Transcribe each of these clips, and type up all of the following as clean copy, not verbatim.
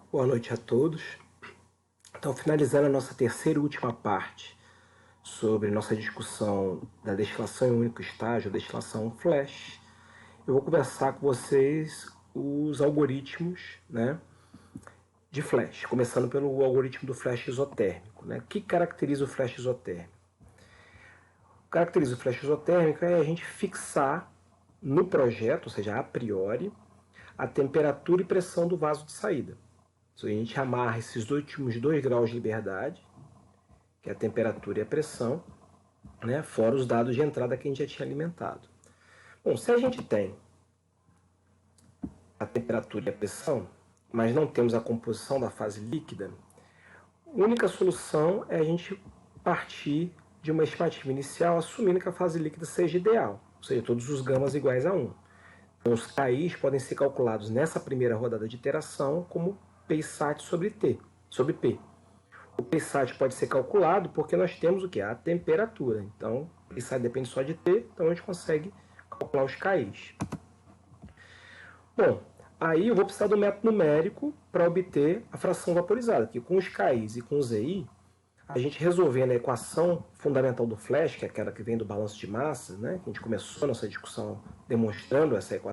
Boa noite a todos. Então, finalizando a nossa terceira e última parte sobre nossa discussão da destilação em único estágio, destilação flash, eu vou conversar com vocês os algoritmos, de flash, começando pelo algoritmo do flash isotérmico. O que caracteriza o flash isotérmico? O que caracteriza o flash isotérmico é a gente fixar no projeto, ou seja, a priori, a temperatura e pressão do vaso de saída. A gente amarra esses últimos 2 graus de liberdade, que é a temperatura e a pressão, fora os dados de entrada que a gente já tinha alimentado. Bom, se a gente tem a temperatura e a pressão, mas não temos a composição da fase líquida, a única solução é a gente partir de uma estimativa inicial assumindo que a fase líquida seja ideal, ou seja, todos os gamas iguais a 1. Então, os KIs podem ser calculados nessa primeira rodada de iteração como Psat sobre P. O Psat pode ser calculado porque nós temos o que? A temperatura. Então, Psat depende só de T, então a gente consegue calcular os KIs. Bom, aí eu vou precisar do método numérico para obter a fração vaporizada, que com os KIs e com os EI, a gente resolvendo a equação fundamental do flash, que é aquela que vem do balanço de massa, que a gente começou a nossa discussão demonstrando essa equação,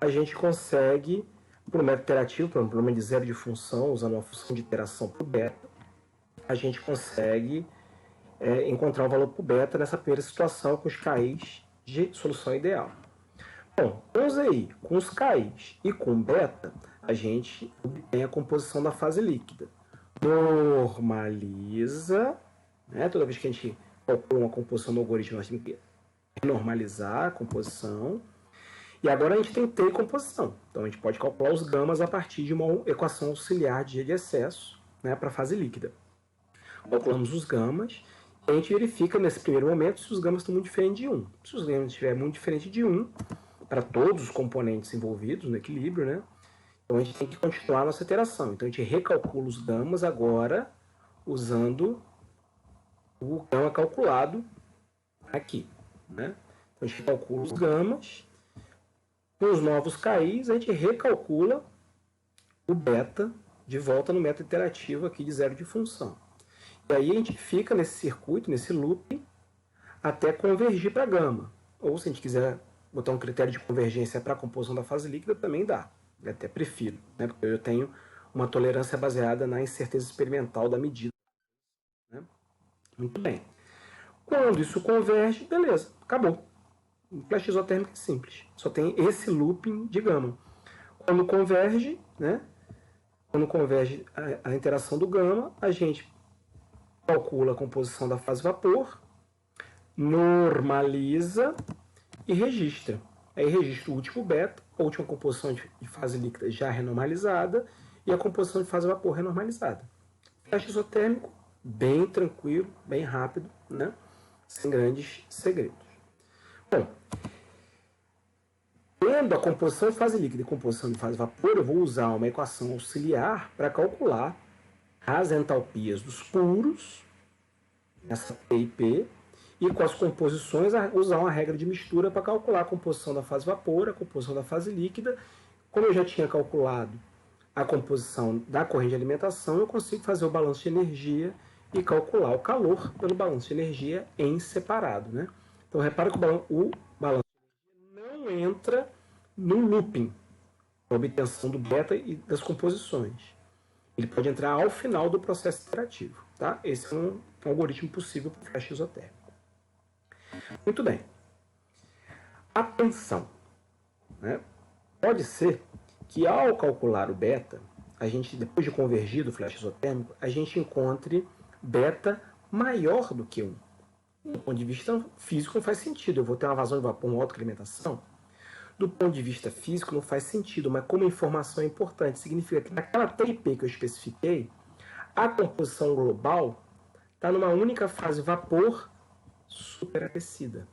a gente consegue, por um método iterativo, por um problema de zero de função, usando uma função de iteração por beta, a gente consegue encontrar o valor por beta nessa primeira situação com os KIs de solução ideal. Bom, com os EI, com os KIs e com beta, a gente obtém a composição da fase líquida. Normaliza, toda vez que a gente calcula uma composição no algoritmo, nós temos que normalizar a composição. E agora a gente tem T e composição. Então a gente pode calcular os gamas a partir de uma equação auxiliar de G de excesso para a fase líquida. Calculamos os gamas e a gente verifica nesse primeiro momento se os gamas estão muito diferentes de 1. Se os gamas estiverem muito diferentes de 1, para todos os componentes envolvidos no equilíbrio, então a gente tem que continuar a nossa iteração. Então a gente recalcula os gamas agora usando o gama calculado aqui. Então a gente calcula os gamas. Com os novos KIs, a gente recalcula o beta de volta no método iterativo aqui de zero de função. E aí a gente fica nesse circuito, nesse loop, até convergir para gama. Ou se a gente quiser botar um critério de convergência para a composição da fase líquida, também dá. Eu até prefiro, porque eu tenho uma tolerância baseada na incerteza experimental da medida. Muito bem. Quando isso converge, beleza, acabou. Um flash isotérmico é simples. Só tem esse looping de gama. Quando converge, a interação do gama, a gente calcula a composição da fase vapor, normaliza e registra. Aí registra o último beta, a última composição de fase líquida já renormalizada e a composição de fase vapor renormalizada. Flash isotérmico, bem tranquilo, bem rápido, sem grandes segredos. Bom, tendo a composição de fase líquida e composição de fase vapor, eu vou usar uma equação auxiliar para calcular as entalpias dos puros, essa P e P, e com as composições usar uma regra de mistura para calcular a composição da fase vapor, a composição da fase líquida. Como eu já tinha calculado a composição da corrente de alimentação, eu consigo fazer o balanço de energia e calcular o calor pelo balanço de energia em separado. Então, repara que o balanço de energia não entra no looping, a obtenção do beta e das composições. Ele pode entrar ao final do processo iterativo. Esse é um algoritmo possível para o flash isotérmico. Muito bem. Atenção. Pode ser que ao calcular o beta, a gente, depois de convergir do flash isotérmico, a gente encontre beta maior do que 1. Do ponto de vista físico não faz sentido. Eu vou ter uma vazão de vapor, uma autoalimentação. Do ponto de vista físico não faz sentido, mas como informação é importante, significa que naquela TIP que eu especifiquei, a composição global está numa única fase vapor superaquecida.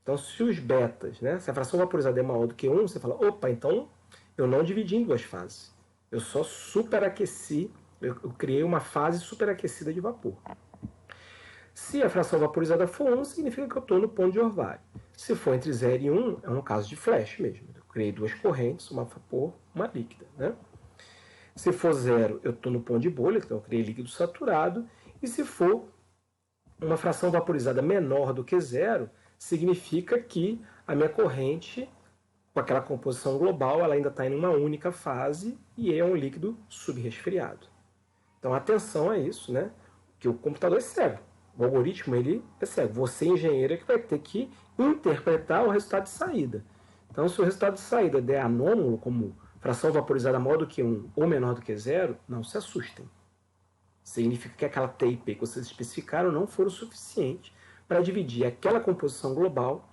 Então, se os betas, se a fração vaporizada é maior do que 1, você fala, opa, então eu não dividi em 2 fases. Eu só superaqueci, eu criei uma fase superaquecida de vapor. Se a fração vaporizada for 1, significa que eu estou no ponto de orvalho. Se for entre 0 e 1, é um caso de flash mesmo. Eu criei 2 correntes, uma vapor, uma líquida. Se for 0, eu estou no ponto de bolha, então eu criei líquido saturado. E se for uma fração vaporizada menor do que 0, significa que a minha corrente, com aquela composição global, ela ainda está em uma única fase e é um líquido subresfriado. Então, atenção a isso, né? Que o computador é cego. O algoritmo ele é cego. Você, engenheiro, é que vai ter que interpretar o resultado de saída. Então, se o resultado de saída der anômalo, como fração vaporizada maior do que 1 ou menor do que 0, não se assustem. Significa que aquela T e P que vocês especificaram não foram suficientes para dividir aquela composição global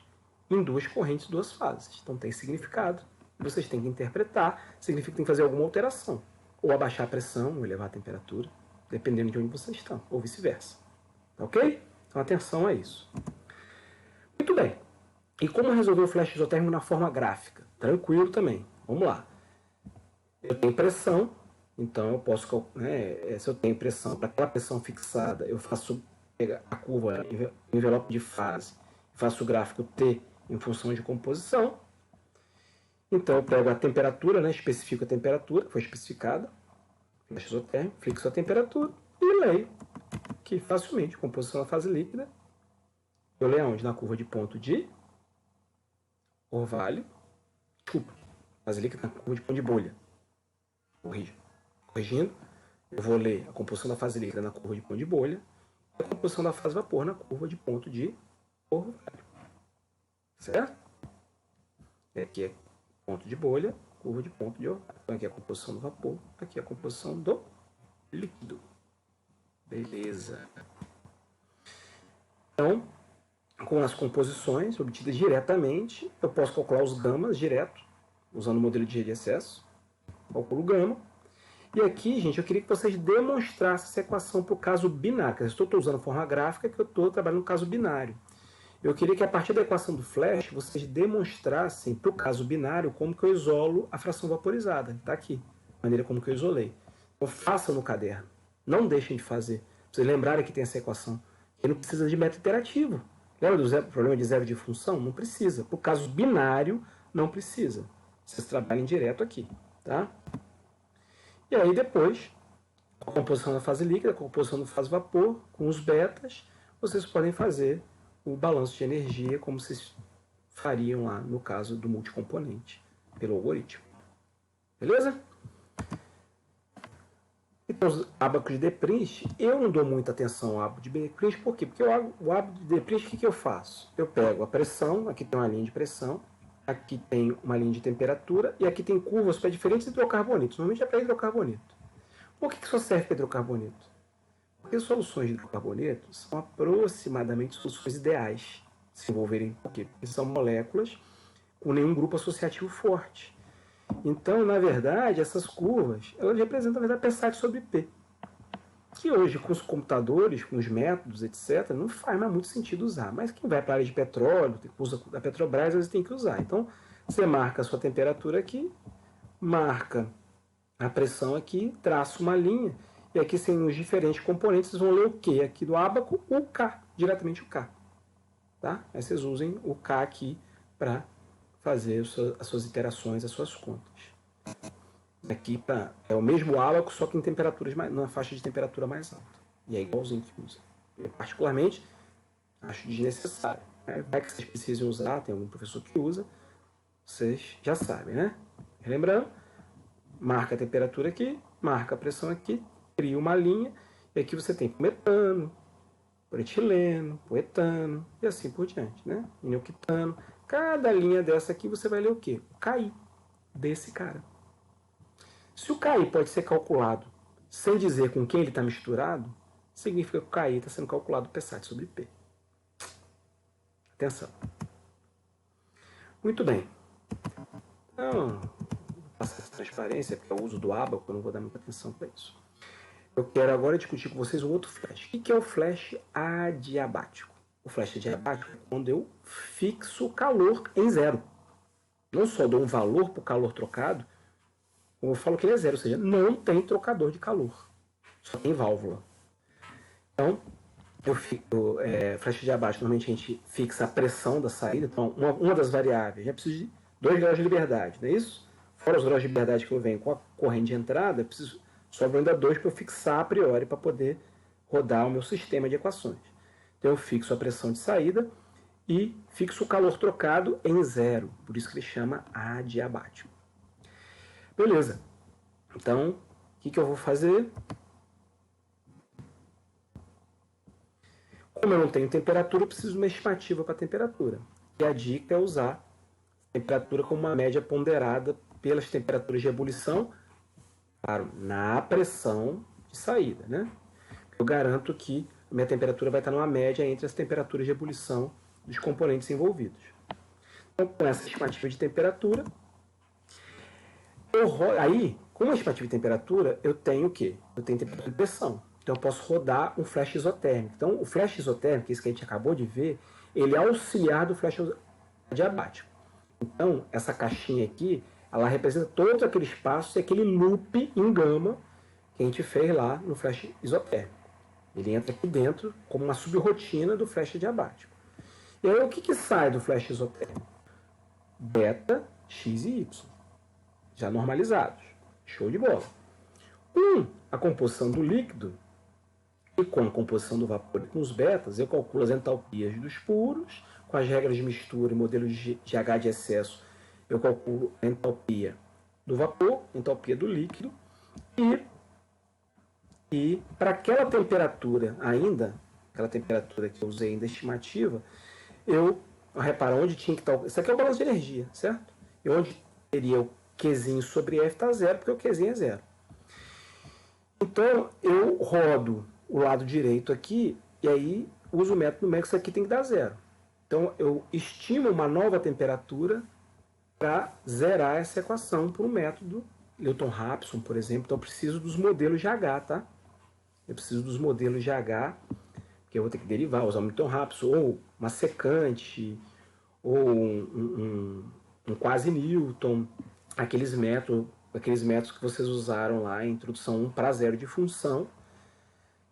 em duas correntes, duas fases. Então tem significado. Vocês têm que interpretar. Significa que tem que fazer alguma alteração. Ou abaixar a pressão, ou elevar a temperatura, dependendo de onde vocês estão, ou vice-versa. Ok? Então atenção a isso. Muito bem. E como resolver o flash isotérmico na forma gráfica? Tranquilo também. Vamos lá. Eu tenho pressão, então eu posso, né, se eu tenho pressão, para aquela pressão fixada, eu faço a curva envelope de fase, faço o gráfico T em função de composição. Então eu pego a temperatura, né, especifico a temperatura, que foi especificada, flash isotérmico, fixo a temperatura e leio que facilmente, composição da fase líquida, eu leio aonde? Na curva de ponto de orvalho, desculpa, fase líquida na curva de ponto de bolha. Corrigindo, eu vou ler a composição da fase líquida na curva de ponto de bolha e a composição da fase vapor na curva de ponto de orvalho. Certo? Aqui é ponto de bolha, curva de ponto de orvalho. Então aqui é a composição do vapor, aqui é a composição do líquido. Beleza. Então, com as composições obtidas diretamente, eu posso calcular os gamas direto, usando o modelo de G de excesso. Calculo gama. E aqui, gente, eu queria que vocês demonstrassem essa equação para o caso binário. Eu estou usando a forma gráfica que eu estou trabalhando no caso binário. Eu queria que a partir da equação do flash, vocês demonstrassem para o caso binário como que eu isolo a fração vaporizada. Está aqui, a maneira como que eu isolei. Então façam no caderno. Não deixem de fazer. Para vocês lembrarem que tem essa equação. E não precisa de método iterativo. Lembra do problema de zero de função? Não precisa. Para o caso binário, não precisa. Vocês trabalhem direto aqui. Tá? E aí depois, com a composição da fase líquida, com a composição da fase vapor, com os betas, vocês podem fazer o balanço de energia como vocês fariam lá no caso do multicomponente, pelo algoritmo. Beleza? Então, os ábacos de Deprint, eu não dou muita atenção ao ábaco de Deprint, por quê? Porque o ábaco de Deprint, o que eu faço? Eu pego a pressão, aqui tem uma linha de pressão, aqui tem uma linha de temperatura, e aqui tem curvas para diferentes hidrocarbonitos. Normalmente é para hidrocarboneto. Por que isso serve para hidrocarboneto? Porque soluções de hidrocarboneto são aproximadamente soluções ideais de se envolverem. Por quê? Porque são moléculas com nenhum grupo associativo forte. Então, na verdade, essas curvas, elas representam, na verdade, PSAT sobre P. Que hoje, com os computadores, com os métodos, etc., não faz mais muito sentido usar. Mas quem vai para a área de petróleo, usa da Petrobras, às vezes tem que usar. Então, você marca a sua temperatura aqui, marca a pressão aqui, traça uma linha, e aqui sem os diferentes componentes, vocês vão ler o Q aqui do ábaco, o K, diretamente o K. Tá? Aí vocês usem o K aqui para fazer as suas iterações, as suas contas. Aqui é o mesmo ábaco, só que em temperaturas numa faixa de temperatura mais alta. E é igualzinho que usa. Eu, particularmente, acho desnecessário. Né? Vai que vocês precisem usar, tem algum professor que usa, vocês já sabem, né? Lembrando, marca a temperatura aqui, marca a pressão aqui, cria uma linha, e aqui você tem metano, por etileno, por etano, e assim por diante, né? Ineoctano. Cada linha dessa aqui você vai ler o quê? O KI desse cara. Se o KI pode ser calculado sem dizer com quem ele está misturado, significa que o KI está sendo calculado PSAT sobre P. Atenção. Muito bem. Então, passar essa transparência, porque é o uso do ábaco, eu não vou dar muita atenção para isso. Eu quero agora discutir com vocês um outro flash. O que é o flash adiabático? O flash adiabático é quando eu fixo o calor em zero. Não só dou um valor para o calor trocado, como eu falo que ele é zero, ou seja, não tem trocador de calor. Só tem válvula. Então, flash adiabático, normalmente a gente fixa a pressão da saída. Então, uma das variáveis, já preciso de 2 graus de liberdade, não é isso? fora os graus de liberdade que eu venho com a corrente de entrada, sobram ainda 2 para eu fixar a priori para poder rodar o meu sistema de equações. Então eu fixo a pressão de saída e fixo o calor trocado em 0, por isso que ele chama adiabático. Beleza. Então, o que eu vou fazer? Como eu não tenho temperatura, eu preciso de uma estimativa para a temperatura. E a dica é usar a temperatura como uma média ponderada pelas temperaturas de ebulição, claro, na pressão de saída, né? Eu garanto que a minha temperatura vai estar numa média entre as temperaturas de ebulição dos componentes envolvidos. Então, com essa estimativa de temperatura, aí, com a estimativa de temperatura, eu tenho o quê? Eu tenho temperatura de pressão. Então, eu posso rodar um flash isotérmico. Então, o flash isotérmico, esse que a gente acabou de ver, ele é auxiliar do flash adiabático. Então, essa caixinha aqui, ela representa todo aquele espaço e aquele loop em gama que a gente fez lá no flash isotérmico. Ele entra aqui dentro como uma subrotina do flash adiabático. E aí, o que sai do flash isotérmico? Beta, X e Y, já normalizados. Show de bola. Com a composição do líquido e com a composição do vapor e com os betas, eu calculo as entalpias dos puros, com as regras de mistura e modelos de H de excesso, eu calculo a entalpia do vapor, a entalpia do líquido, e para aquela temperatura ainda, aquela temperatura que eu usei ainda estimativa, eu reparo onde tinha que estar. Isso aqui é o balanço de energia, certo? E onde teria o Qzinho sobre F está zero, porque o Qzinho é zero. Então, eu rodo o lado direito aqui, e aí uso o método numérico, isso aqui tem que dar zero. Então, eu estimo uma nova temperatura para zerar essa equação por um método Newton-Raphson, por exemplo. Então, eu preciso dos modelos de H, tá? Eu preciso dos modelos de H, que eu vou ter que derivar, usar o Newton-Raphson, ou uma secante, ou um quase Newton, aqueles métodos que vocês usaram lá em introdução 1 para 0 de função.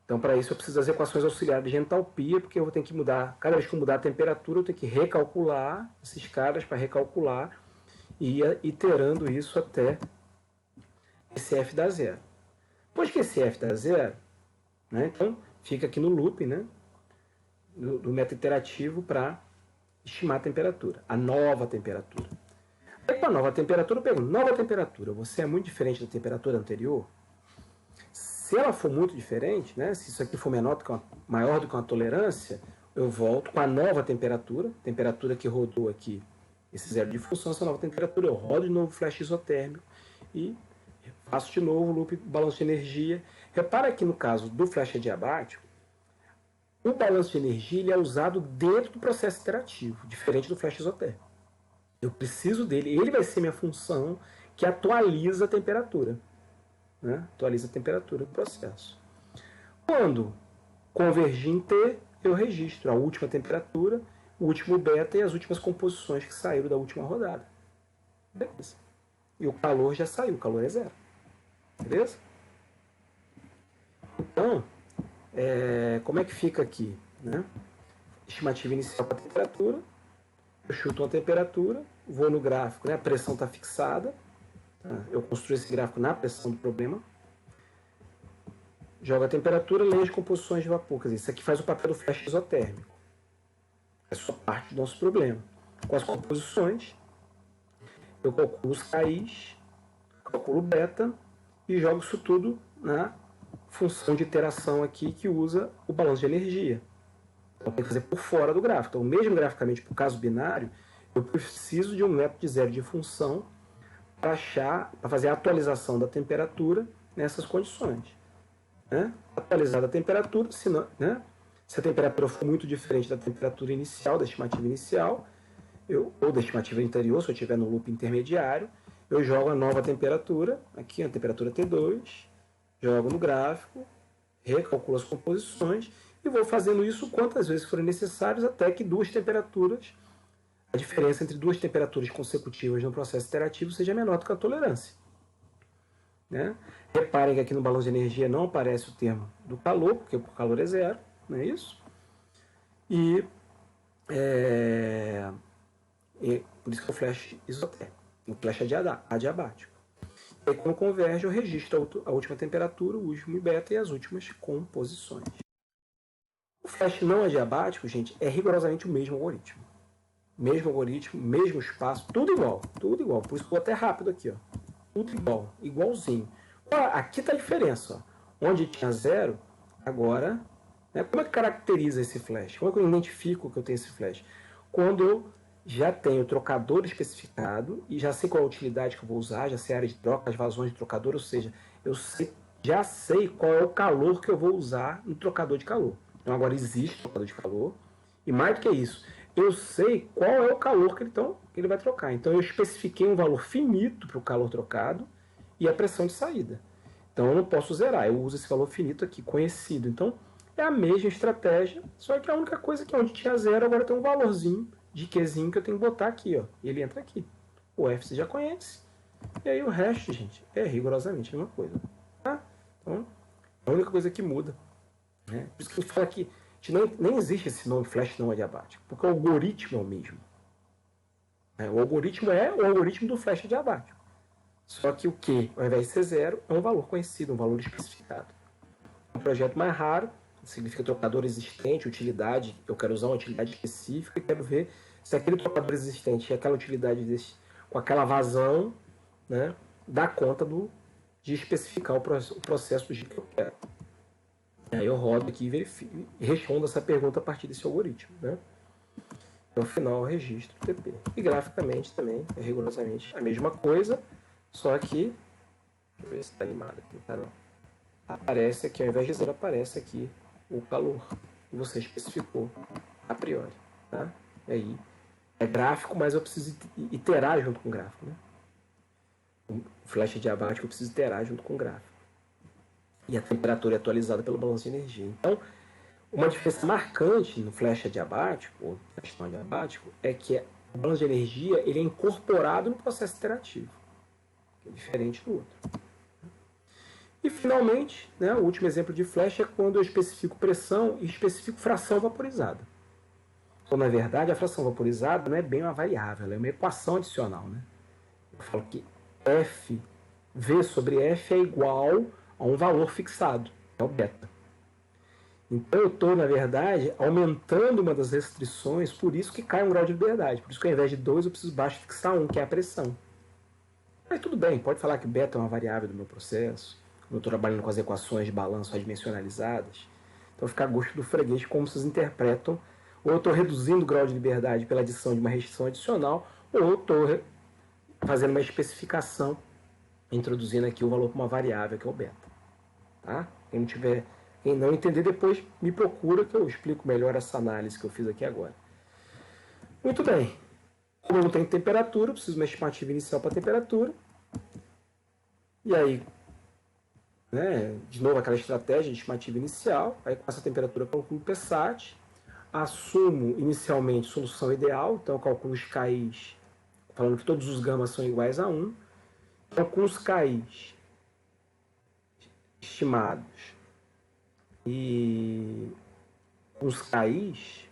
Então, para isso, eu preciso das equações auxiliares de entalpia, porque eu vou ter que mudar, cada vez que eu mudar a temperatura, eu tenho que recalcular esses caras para recalcular e ir iterando isso até esse F dar zero. Depois que esse F dá zero, né, então fica aqui no loop, né, do método iterativo para estimar a temperatura, a nova temperatura. Aí, com a nova temperatura, eu pego nova temperatura. Você é muito diferente da temperatura anterior? Se ela for muito diferente, né, se isso aqui for maior do que uma tolerância, eu volto com a nova temperatura que rodou aqui, esse zero de função, essa nova temperatura, eu rodo de novo o flash isotérmico e faço de novo o loop balanço de energia. Repara que no caso do flash adiabático, o balanço de energia ele é usado dentro do processo iterativo, diferente do flash isotérmico. Eu preciso dele, ele vai ser minha função que atualiza a temperatura. Né? Atualiza a temperatura do processo. Quando convergir em T, eu registro a última temperatura, o último beta e as últimas composições que saíram da última rodada. Beleza. E o calor já saiu, o calor é zero. Beleza? Então, como é que fica aqui? Né? Estimativa inicial para a temperatura, eu chuto uma temperatura, vou no gráfico, né? A pressão está fixada, eu construo esse gráfico na pressão do problema, jogo a temperatura, leio as composições de vapor. Quer dizer, isso aqui faz o papel do flash isotérmico. É só parte do nosso problema. Com as composições, eu calculo os KIs, calculo beta e jogo isso tudo na função de iteração aqui que usa o balanço de energia. Então, tem que fazer por fora do gráfico. Então, mesmo graficamente, para o caso binário, eu preciso de um método de zero de função para fazer a atualização da temperatura nessas condições. Né? Atualizada a temperatura, se a temperatura for muito diferente da temperatura inicial, da estimativa inicial, ou da estimativa anterior, se eu estiver no loop intermediário, eu jogo a nova temperatura, aqui a temperatura T2, jogo no gráfico, recalculo as composições e vou fazendo isso quantas vezes forem necessárias até que a diferença entre duas temperaturas consecutivas no processo iterativo seja menor do que a tolerância. Né? Reparem que aqui no balanço de energia não aparece o termo do calor, porque o calor é zero, não é isso? E por isso que é o flash isotérmico. no flash adiabático. E aí, quando converge, eu registro a última temperatura, o último beta e as últimas composições. O flash não adiabático, gente, é rigorosamente o mesmo algoritmo. Mesmo algoritmo, mesmo espaço, tudo igual, tudo igual. Por isso que eu vou até rápido aqui, ó. Tudo igual, igualzinho. Aqui está a diferença, ó. Onde tinha 0, agora, né? Como é que caracteriza esse flash? Como é que eu identifico que eu tenho esse flash? Quando eu já tenho o trocador especificado e já sei qual é a utilidade que eu vou usar, já sei a área de troca, as vazões de trocador, ou seja, já sei qual é o calor que eu vou usar no trocador de calor. Então agora existe trocador de calor, e mais do que isso, eu sei qual é o calor que ele vai trocar. Então eu especifiquei um valor finito para o calor trocado e a pressão de saída. Então eu não posso zerar, eu uso esse valor finito aqui, conhecido. Então é a mesma estratégia, só que a única coisa é que onde tinha 0 agora tem um valorzinho de Qzinho que eu tenho que botar aqui, ó. E ele entra aqui. O F você já conhece. E aí o resto, gente, é rigorosamente a mesma coisa. Tá? Então, a única coisa que muda. Né? Por isso que a gente fala que nem existe esse nome flash não adiabático, porque o algoritmo é o mesmo. O algoritmo é o algoritmo do flash adiabático. Só que o Q, ao invés de ser 0, é um valor conhecido, um valor especificado. Um projeto mais raro, significa trocador existente, utilidade, eu quero usar uma utilidade específica e quero ver se aquele trocador existente e aquela utilidade com aquela vazão, né, dá conta de especificar o processo do jeito que eu quero. Aí eu rodo aqui e respondo essa pergunta a partir desse algoritmo. Né? No final eu registro o TP. E graficamente também é rigorosamente a mesma coisa, só que, deixa eu ver se está animado aqui, tá não. Aparece aqui, ao invés de 0, aparece aqui o calor que você especificou a priori. Tá? E aí é gráfico, mas eu preciso iterar junto com o gráfico. Né? O flash adiabático eu preciso iterar junto com o gráfico. E a temperatura é atualizada pelo balanço de energia. Então, uma diferença marcante no flash adiabático, ou flash não adiabático, é que o balanço de energia ele é incorporado no processo iterativo, que é diferente do outro. E, finalmente, né, o último exemplo de flash é quando eu especifico pressão e especifico fração vaporizada. Então, na verdade, a fração vaporizada não é bem uma variável, ela é uma equação adicional. Né? Eu falo que F, V sobre F é igual a um valor fixado, que é o beta. Então eu estou, na verdade, aumentando uma das restrições, por isso que cai um grau de liberdade. Por isso que ao invés de 2 eu preciso baixo fixar 1, que é a pressão. Mas tudo bem, pode falar que beta é uma variável do meu processo, eu estou trabalhando com as equações de balanço adimensionalizadas. Então fica a gosto do freguês como vocês interpretam. Ou eu estou reduzindo o grau de liberdade pela adição de uma restrição adicional, ou eu estou fazendo uma especificação, introduzindo aqui o valor para uma variável, que é o beta. Tá? Quem não entender, depois me procura que eu explico melhor essa análise que eu fiz aqui agora. Muito bem. Como eu não tenho temperatura, eu preciso de uma estimativa inicial para a temperatura. E aí, né, de novo, aquela estratégia de estimativa inicial. Aí, com essa temperatura, eu calculo o PSAT. Assumo inicialmente solução ideal. Então, eu calculo os KIs, falando que todos os gamas são iguais a 1. Calculo os KIs estimados. E os KIs,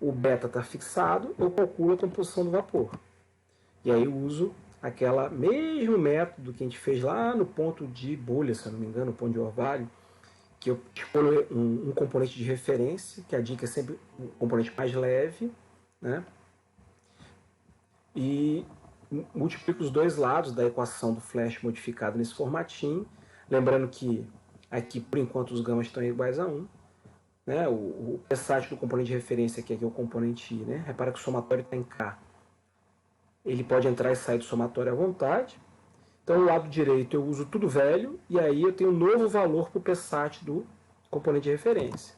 o beta está fixado, eu calculo a composição do vapor. E aí eu uso aquele mesmo método que a gente fez lá no ponto de bolha, se eu não me engano, no ponto de orvalho, que eu escolho um componente de referência, que a dica é sempre um componente mais leve, né? E multiplico os dois lados da equação do flash modificado nesse formatinho, lembrando que aqui, por enquanto, os gamas estão iguais a 1. Né? O PSAT do componente de referência aqui é o componente I. Né? Repara que o somatório está em K. Ele pode entrar e sair do somatório à vontade. Então, o lado direito eu uso tudo velho, e aí eu tenho um novo valor para o PSAT do componente de referência.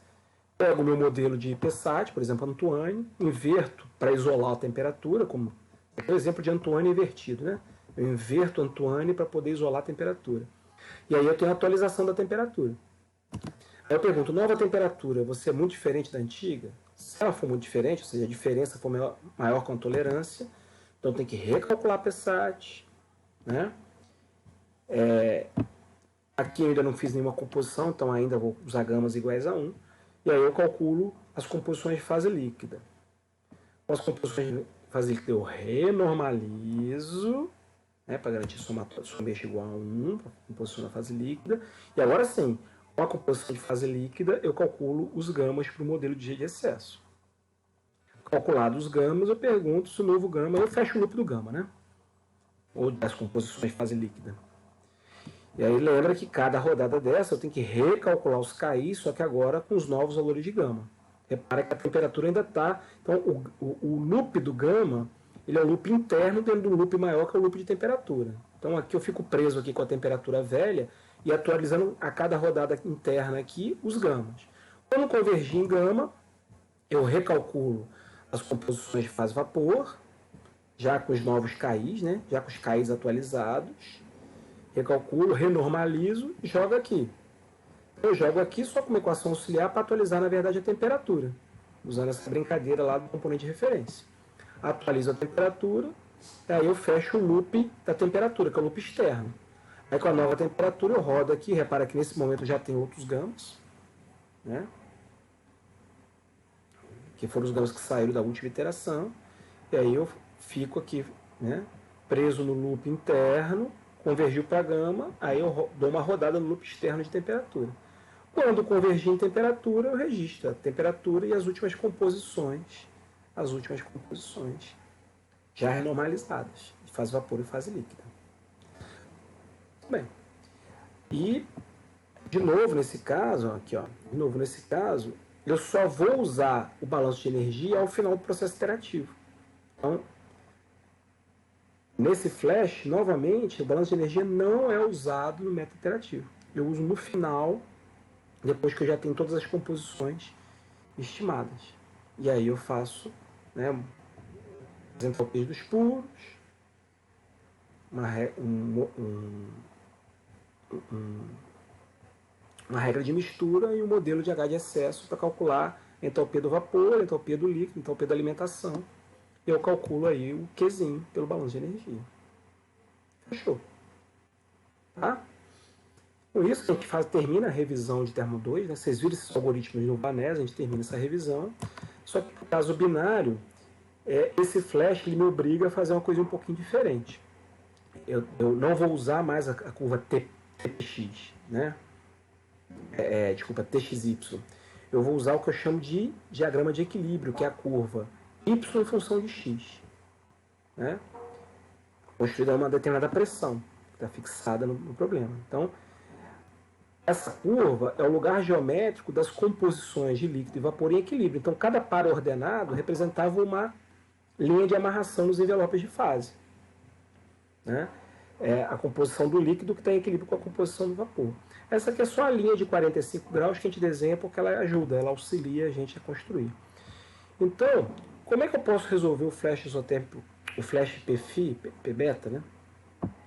Pego o meu modelo de PSAT, por exemplo, Antoine, inverto para isolar a temperatura, como é o exemplo de Antoine invertido. Né? Eu inverto Antoine para poder isolar a temperatura. E aí eu tenho a atualização da temperatura. Aí eu pergunto, nova temperatura, você é muito diferente da antiga? Se ela for muito diferente, ou seja, a diferença for maior com a tolerância, então tem que recalcular a PSAT. Né? Aqui eu ainda não fiz nenhuma composição, então ainda vou usar gamas iguais a 1. E aí eu calculo as composições de fase líquida. Com as composições fase líquida eu renormalizo, né, para garantir soma mexa igual a 1, para composição da fase líquida. E agora sim, com a composição de fase líquida, eu calculo os gamas para o modelo de G de excesso. Calculados os gamas, eu pergunto se o novo gama, eu fecho o loop do gama, né? Ou das composições de fase líquida. E aí lembra que cada rodada dessa eu tenho que recalcular os KI, só que agora com os novos valores de gama. Repara que a temperatura ainda está... Então, o loop do gama, ele é um loop interno dentro de um loop maior que é o loop de temperatura. Então, aqui eu fico preso aqui com a temperatura velha e atualizando a cada rodada interna aqui os gamas. Quando convergir em gama, eu recalculo as composições de fase vapor, já com os novos KIs, né? Já com os KIs atualizados. Recalculo, renormalizo e jogo aqui. Eu jogo aqui só com uma equação auxiliar para atualizar, na verdade, a temperatura, usando essa brincadeira lá do componente de referência. Atualizo a temperatura, e aí eu fecho o loop da temperatura, que é o loop externo. Aí com a nova temperatura eu rodo aqui, repara que nesse momento já tem outros gamas, né? Que foram os gamas que saíram da última iteração, e aí eu fico aqui, né, preso no loop interno, convergiu para gama, aí eu dou uma rodada no loop externo de temperatura. Quando convergir em temperatura, eu registro a temperatura e as últimas composições já renormalizadas, de fase vapor e fase líquida. Bem, e de novo nesse caso, aqui, ó, eu só vou usar o balanço de energia ao final do processo iterativo. Então, nesse flash, novamente, o balanço de energia não é usado no método iterativo. Eu uso no final, depois que eu já tenho todas as composições estimadas. E aí eu faço, né, as entropias dos puros, uma regra de mistura e um modelo de H de excesso para calcular a entropia do vapor, a entropia do líquido, a entropia da alimentação. Eu calculo aí o Qzinho pelo balanço de energia. Fechou? Tá? Com isso, a gente termina a revisão de Termo 2, né? Vocês viram esses algoritmos no VANES, a gente termina essa revisão. Só que no caso binário, esse flash ele me obriga a fazer uma coisa um pouquinho diferente. Eu não vou usar mais a curva TX, né? Desculpa, TXY. Eu vou usar o que eu chamo de diagrama de equilíbrio, que é a curva Y em função de X, né? Construída a uma determinada pressão, que está fixada no problema. Então, essa curva é o lugar geométrico das composições de líquido e vapor em equilíbrio. Então, cada par ordenado representava uma linha de amarração nos envelopes de fase, né? A composição do líquido que está em equilíbrio com a composição do vapor. Essa aqui é só a linha de 45 graus que a gente desenha porque ela ajuda, ela auxilia a gente a construir. Então, como é que eu posso resolver o flash isotérmico, o flash Pφ, Pbeta, né?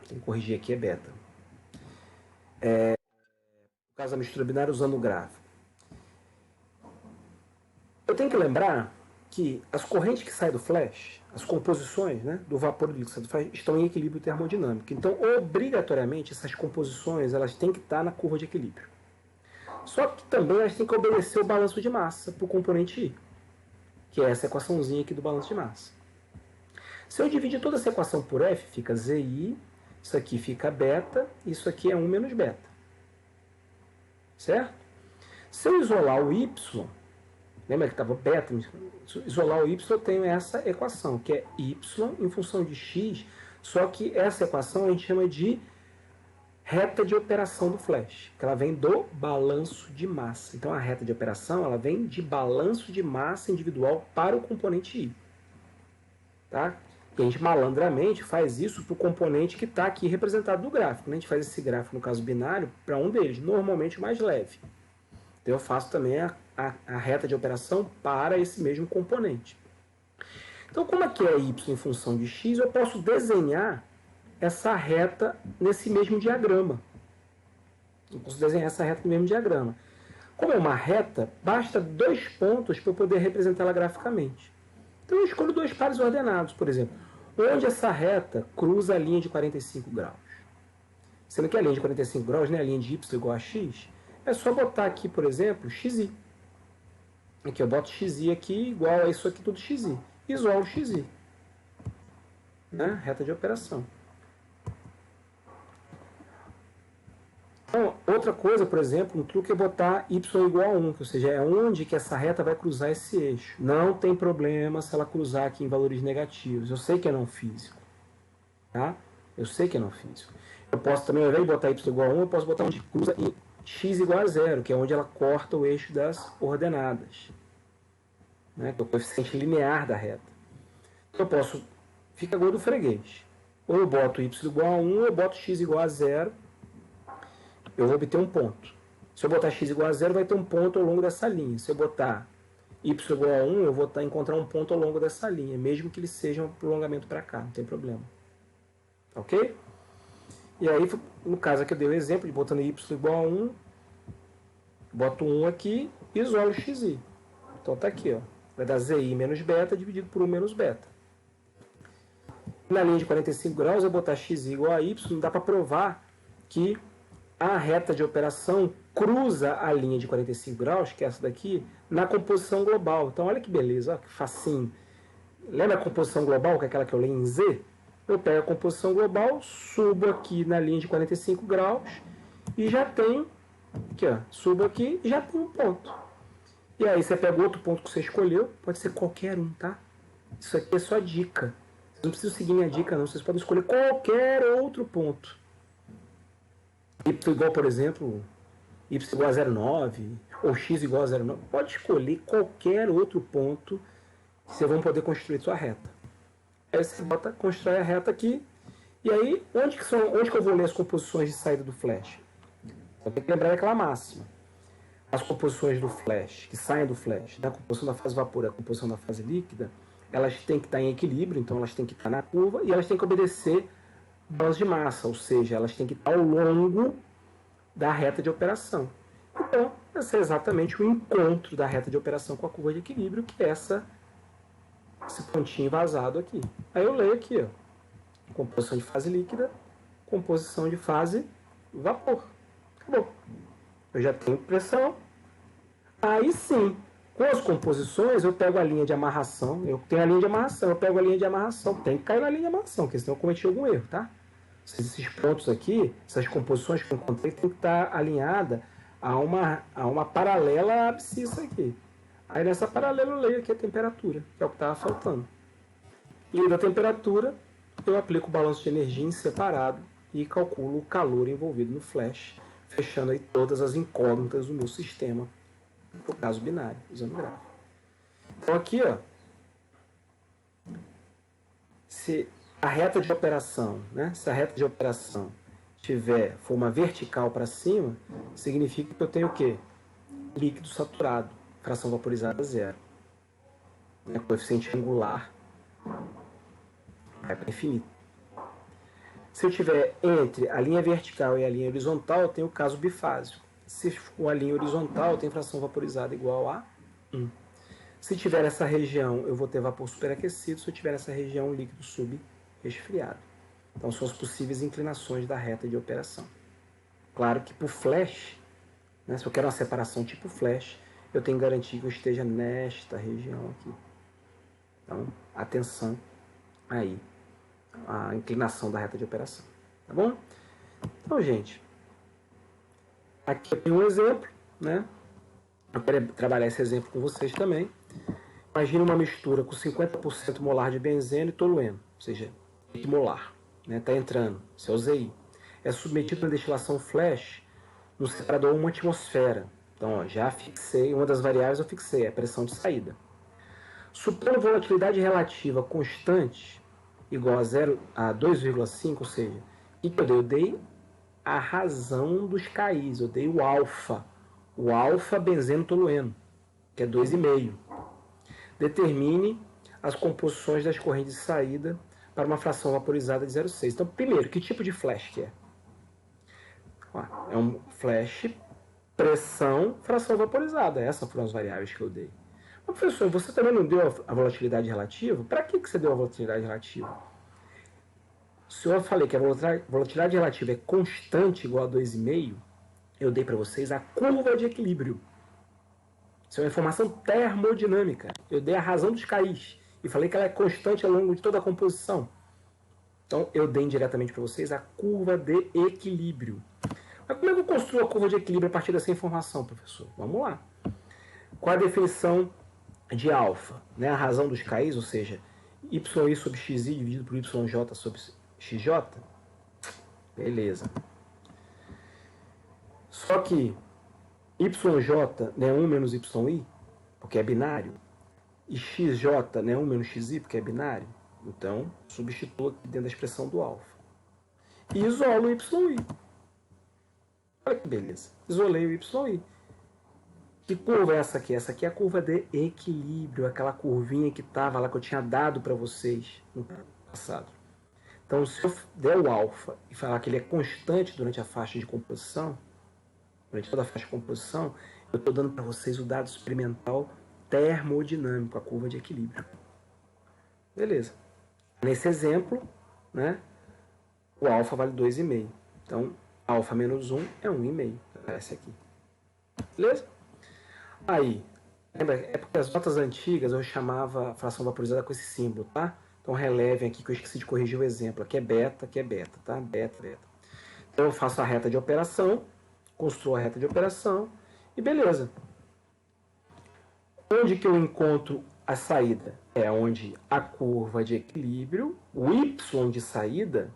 Tem que corrigir aqui, é beta. No caso da mistura binária, usando o gráfico. Eu tenho que lembrar que as correntes que saem do flash, as composições, né, do vapor e do líquido do flash, estão em equilíbrio termodinâmico. Então, obrigatoriamente, essas composições elas têm que estar na curva de equilíbrio. Só que também elas têm que obedecer o balanço de massa para o componente I, que é essa equaçãozinha aqui do balanço de massa. Se eu dividir toda essa equação por F, fica ZI, isso aqui fica beta, isso aqui é 1 menos beta. Certo? Se eu isolar o Y, lembra que estava beta? Se eu isolar o Y, eu tenho essa equação, que é Y em função de X, só que essa equação a gente chama de reta de operação do flash, que ela vem do balanço de massa. Então, a reta de operação ela vem de balanço de massa individual para o componente I. Tá? E a gente malandramente faz isso para o componente que está aqui representado no gráfico. A gente faz esse gráfico, no caso binário, para um deles, normalmente o mais leve. Então, eu faço também a reta de operação para esse mesmo componente. Então, como aqui é Y em função de X, eu posso desenhar essa reta nesse mesmo diagrama. Eu posso desenhar essa reta no mesmo diagrama. Como é uma reta, basta 2 pontos para eu poder representá-la graficamente. Então eu escolho 2 pares ordenados, por exemplo, onde essa reta cruza a linha de 45 graus. Sendo que a linha de 45 graus, né, a linha de Y igual a X, é só botar aqui, por exemplo, XI. Aqui eu boto XI aqui igual a isso aqui tudo XI. Isolo XI. né? Reta de operação. Então, outra coisa, por exemplo, um truque é botar y igual a 1, ou seja, é onde que essa reta vai cruzar esse eixo. Não tem problema se ela cruzar aqui em valores negativos. Eu sei que é não físico. Tá? Eu sei que é não físico. Eu posso também, ao invés de botar y igual a 1, eu posso botar onde cruza em x igual a 0, que é onde ela corta o eixo das ordenadas. Né? Que é o coeficiente linear da reta. Então, eu posso... Fica a gol do freguês. Ou eu boto y igual a 1, ou eu boto x igual a 0. Eu vou obter um ponto. Se eu botar x igual a 0, vai ter um ponto ao longo dessa linha. Se eu botar y igual a 1, eu vou encontrar um ponto ao longo dessa linha, mesmo que ele seja um prolongamento para cá, não tem problema. Ok? E aí, no caso aqui eu dei o exemplo de botando y igual a 1, boto 1 aqui e isolo xi. Então tá aqui, ó. Vai dar zi menos beta dividido por 1 menos beta. Na linha de 45 graus, eu botar x igual a y, não dá para provar que a reta de operação cruza a linha de 45 graus, que é essa daqui, na composição global. Então, olha que beleza, ó, que facinho. Lembra a composição global, que é aquela que eu leio em Z? Eu pego a composição global, subo aqui na linha de 45 graus e já tem, aqui, ó, subo aqui e já tem um ponto. E aí você pega outro ponto que você escolheu, pode ser qualquer um, tá? Isso aqui é só dica. Vocês não precisam seguir minha dica, não. Vocês podem escolher qualquer outro ponto. Y igual, por exemplo, y igual a 0,9 ou x igual a 0,9. Pode escolher qualquer outro ponto que vocês vão poder construir sua reta. Aí você constrói a reta aqui. E aí, onde que eu vou ler as composições de saída do flash? Eu tenho que lembrar daquela máxima. As composições do flash, que saem do flash, da composição da fase vapor e da composição da fase líquida, elas têm que estar em equilíbrio, então elas têm que estar na curva e elas têm que obedecer balanço de massa, ou seja, elas têm que estar ao longo da reta de operação. Então, esse é exatamente o encontro da reta de operação com a curva de equilíbrio, que é esse pontinho vazado aqui. Aí eu leio aqui, ó, composição de fase líquida, composição de fase vapor. Acabou. Eu já tenho pressão. Aí sim, com as composições, eu pego a linha de amarração. Eu tenho a linha de amarração, eu pego a linha de amarração. Tem que cair na linha de amarração, porque senão eu cometi algum erro, tá? Esses pontos aqui, essas composições que eu encontrei, tem que estar alinhada a uma paralela abscissa aqui. Aí nessa paralela eu leio aqui a temperatura, que é o que estava faltando. Leio a temperatura, eu aplico o balanço de energia em separado e calculo o calor envolvido no flash, fechando aí todas as incógnitas do meu sistema, no caso binário, usando gráfico. Então aqui, ó, se a reta de operação, né, se a reta de operação for uma vertical para cima, significa que eu tenho o quê? Líquido saturado, fração vaporizada zero. Né, coeficiente angular é para infinito. Se eu tiver entre a linha vertical e a linha horizontal, eu tenho o caso bifásico. Se for a linha horizontal, eu tenho fração vaporizada igual a 1. Se tiver essa região, eu vou ter vapor superaquecido. Se eu tiver essa região, líquido subresfriado. Então, são as possíveis inclinações da reta de operação. Claro que por flash, né, se eu quero uma separação tipo flash, eu tenho que garantir que eu esteja nesta região aqui. Então, atenção aí, a inclinação da reta de operação. Tá bom? Então, gente, aqui eu tenho um exemplo, né? Eu quero trabalhar esse exemplo com vocês também. Imagine uma mistura com 50% molar de benzeno e tolueno, ou seja, molar, né? Tá entrando, esse é o ZI. É submetido à destilação flash no separador 1 atmosfera. Então, ó, já fixei, uma das variáveis eu fixei, a pressão de saída. Supondo volatilidade relativa constante, igual a 2,5, ou seja, o que eu dei? Eu dei a razão dos KIs, eu dei o alfa benzeno tolueno, que é 2,5. Determine as composições das correntes de saída para uma fração vaporizada de 0,6. Então, primeiro, que tipo de flash que é? Ó, é um flash, pressão, fração vaporizada. Essas foram as variáveis que eu dei. Mas, professor, você também não deu a volatilidade relativa? Para que você deu a volatilidade relativa? Se eu falei que a volatilidade relativa é constante igual a 2,5, eu dei para vocês a curva de equilíbrio. Isso é uma informação termodinâmica. Eu dei a razão dos KIs e falei que ela é constante ao longo de toda a composição. Então, eu dei indiretamente para vocês a curva de equilíbrio. Mas como é que eu construo a curva de equilíbrio a partir dessa informação, professor? Vamos lá. Qual a definição de alfa? Né? A razão dos KIs, ou seja, yi sobre xi dividido por yj sobre xj. Beleza. Só que yj não é 1 menos yi, porque é binário. E xj não é 1 menos xi, porque é binário. Então, substituo aqui dentro da expressão do alfa. E isolo o yi. Olha que beleza. Isolei o yi. Que curva é essa aqui? Essa aqui é a curva de equilíbrio, aquela curvinha que estava lá, que eu tinha dado para vocês no passado. Então, se eu der o alfa e falar que ele é constante durante a faixa de composição, durante toda a faixa de composição, eu estou dando para vocês o dado experimental termodinâmico, a curva de equilíbrio. Beleza. Nesse exemplo, né, o alfa vale 2,5. Então, alfa menos 1 é 1,5. Aparece aqui. Beleza? Aí, lembra, é porque as notas antigas eu chamava a fração vaporizada com esse símbolo, tá? Então relevem aqui que eu esqueci de corrigir o exemplo. Aqui é beta, tá? Beta. Então eu faço a reta de operação, construo a reta de operação e beleza. Onde que eu encontro a saída? É onde a curva de equilíbrio, o y de saída,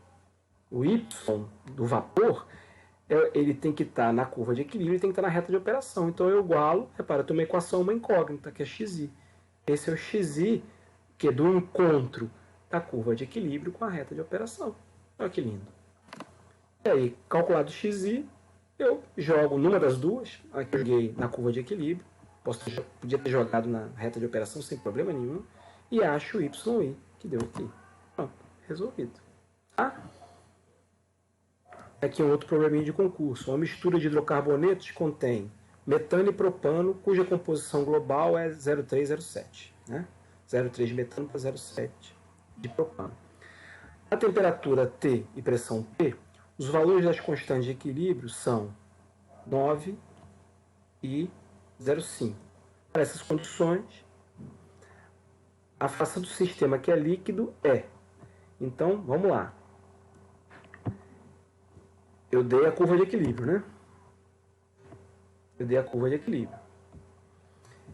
o y do vapor, ele tem que estar na curva de equilíbrio e tem que estar na reta de operação. Então eu igualo, repara, eu tenho uma equação, uma incógnita, que é xi. Esse é o xi, que é do encontro da curva de equilíbrio com a reta de operação. Olha que lindo. E aí, calculado xi, eu jogo numa das duas, aqui eu joguei na curva de equilíbrio, podia ter jogado na reta de operação sem problema nenhum, e acho o yi, que deu aqui. Pronto, resolvido. Tá? Aqui um outro probleminha de concurso. Uma mistura de hidrocarbonetos contém metano e propano, cuja composição global é 0,307. Né? 0,3 de metano para 0,7 de propano. A temperatura T e pressão P, os valores das constantes de equilíbrio são 9 e 0,5. Para essas condições, a fração do sistema que é líquido é. Então, vamos lá. Eu dei a curva de equilíbrio, né?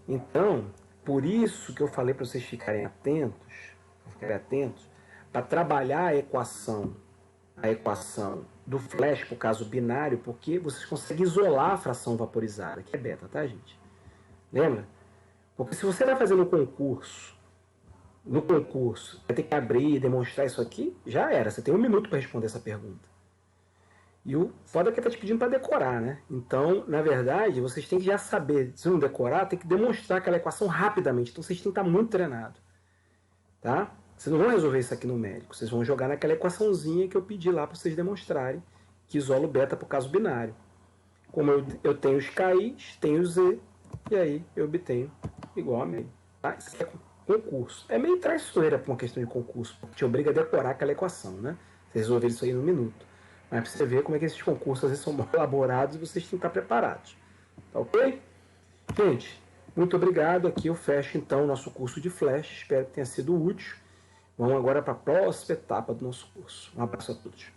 Então, por isso que eu falei para vocês ficarem atentos, para trabalhar a equação do flash, por caso binário, porque vocês conseguem isolar a fração vaporizada, que é beta, tá, gente? Lembra? Porque se você vai fazer no concurso, vai ter que abrir e demonstrar isso aqui, já era. Você tem 1 minuto para responder essa pergunta. E o foda é que está te pedindo para decorar, né? Então, na verdade, vocês têm que já saber. Se não decorar, tem que demonstrar aquela equação rapidamente. Então, vocês têm que estar muito treinados. Tá? Vocês não vão resolver isso aqui numérico. Vocês vão jogar naquela equaçãozinha que eu pedi lá para vocês demonstrarem, que isola o beta por caso binário. Como eu tenho os KIs, tenho o Z, e aí eu obtenho igual a meio. Tá? Isso é concurso. É meio traiçoeira para uma questão de concurso, porque te obriga a decorar aquela equação, né? Vocês resolveram isso aí no minuto. Mas para você ver como é que esses concursos às vezes são mal elaborados e vocês têm que estar preparados. Tá ok? Gente, muito obrigado. Aqui eu fecho então o nosso curso de Flash. Espero que tenha sido útil. Vamos agora para a próxima etapa do nosso curso. Um abraço a todos.